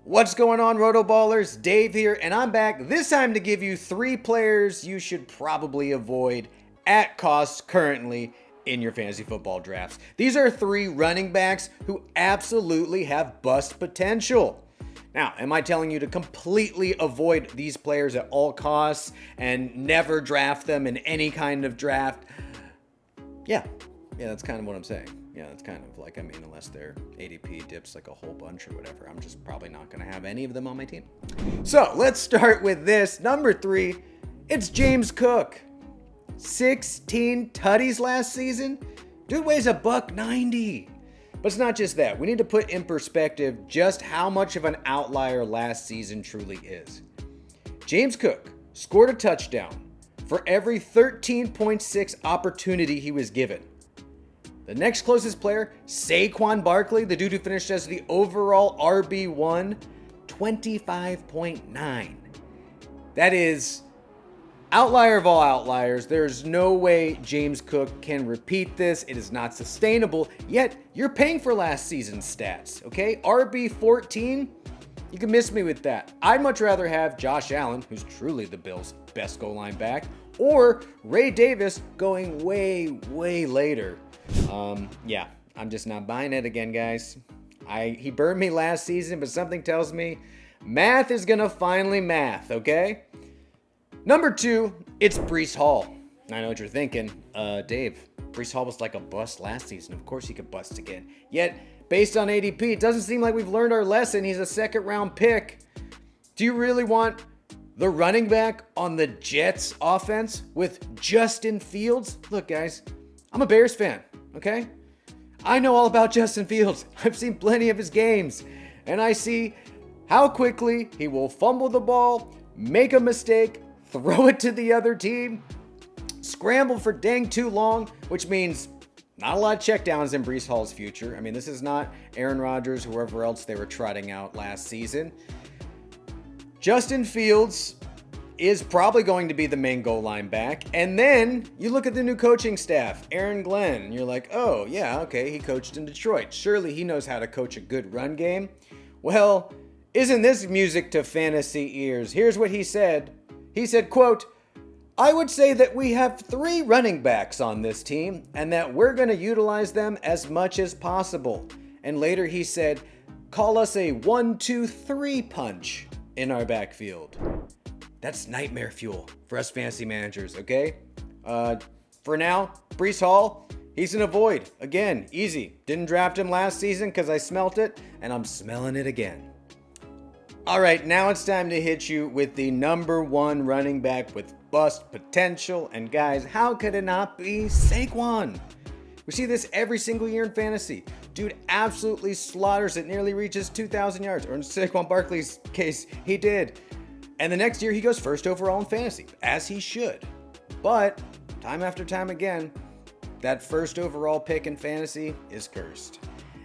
What's going on, RotoBallers? Dave here, and I'm back this time to give you 3 players you should probably avoid at cost currently in your fantasy football drafts. These are 3 running backs who absolutely have bust potential. Now, am I telling you to completely avoid these players at all costs and never draft them in any kind of draft? Yeah, that's kind of what I'm saying. Yeah, that's kind of like, unless their ADP dips like a whole bunch or whatever, I'm just probably not going to have any of them on my team. So let's start with this. Number 3, it's James Cook. 16 tutties last season. Dude weighs $190. But it's not just that. We need to put in perspective just how much of an outlier last season truly is. James Cook scored a touchdown for every 13.6 opportunity he was given. The next closest player, Saquon Barkley, the dude who finished as the overall RB1, 25.9. That is outlier of all outliers. There's no way James Cook can repeat this. It is not sustainable, yet you're paying for last season's stats, okay? RB14, you can miss me with that. I'd much rather have Josh Allen, who's truly the Bills' best goal line back, or Ray Davis going way later. I'm just not buying it again, guys. He burned me last season, but something tells me math is gonna finally math, okay? Number 2, it's Bree Hall. I know what you're thinking. Dave, Bree Hall was like a bust last season. Of course he could bust again. Yet, based on ADP, it doesn't seem like we've learned our lesson. He's a 2nd-round pick. Do you really want the running back on the Jets offense with Justin Fields? Look, guys, I'm a Bears fan, okay? I know all about Justin Fields. I've seen plenty of his games, and I see how quickly he will fumble the ball, make a mistake, throw it to the other team, scramble for dang too long, which means not a lot of checkdowns in Bree Hall's future. This is not Aaron Rodgers, whoever else they were trotting out last season. Justin Fields is probably going to be the main goal line back. And then you look at the new coaching staff, Aaron Glenn, and you're like, oh, yeah, okay, he coached in Detroit. Surely he knows how to coach a good run game. Well, isn't this music to fantasy ears? Here's what he said. He said, quote, I would say that we have 3 running backs on this team and that we're going to utilize them as much as possible. And later he said, call us a 1-2-3 punch in our backfield. That's nightmare fuel for us fantasy managers, okay? For now, Bree Hall, he's an avoid. Again, easy. Didn't draft him last season because I smelt it, and I'm smelling it again. All right, now it's time to hit you with the number 1 running back with bust potential. And guys, how could it not be Saquon? We see this every single year in fantasy. Dude absolutely slaughters it, nearly reaches 2,000 yards. Or in Saquon Barkley's case, he did. And the next year, he goes first overall in fantasy, as he should. But time after time again, that first overall pick in fantasy is cursed.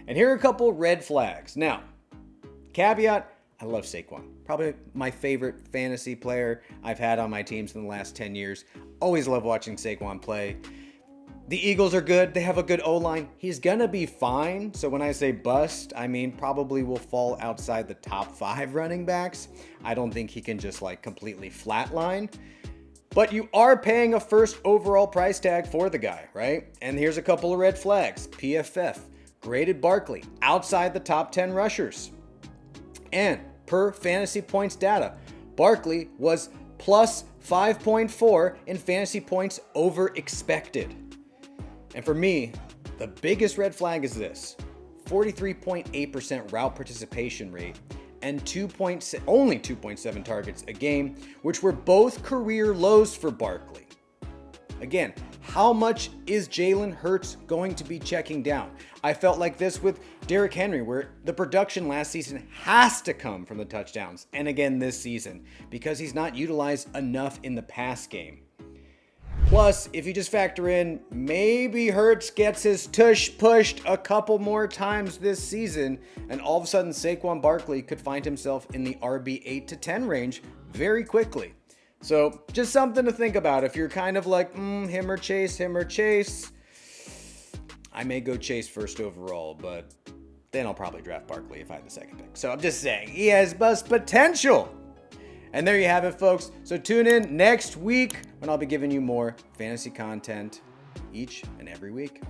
And here are a couple red flags. Now, caveat, I love Saquon. Probably my favorite fantasy player I've had on my teams in the last 10 years. Always love watching Saquon play. The Eagles are good. They have a good O-line. He's going to be fine. So when I say bust, probably will fall outside the top 5 running backs. I don't think he can just completely flatline. But you are paying a first overall price tag for the guy, right? And here's a couple of red flags. PFF graded Barkley outside the top 10 rushers. And per fantasy points data, Barkley was plus 5.4 in fantasy points over expected. And for me, the biggest red flag is this: 43.8% route participation rate and only 2.7 targets a game, which were both career lows for Barkley. Again, how much is Jalen Hurts going to be checking down? I felt like this with Derrick Henry, where the production last season has to come from the touchdowns, and again this season, because he's not utilized enough in the pass game. Plus, if you just factor in, maybe Hurts gets his tush pushed a couple more times this season, and all of a sudden Saquon Barkley could find himself in the RB 8 to 10 range very quickly. So just something to think about. If you're kind of like, him or Chase, I may go Chase first overall, but then I'll probably draft Barkley if I have the second pick. So I'm just saying, he has bust potential. And there you have it, folks. So tune in next week when I'll be giving you more fantasy content each and every week.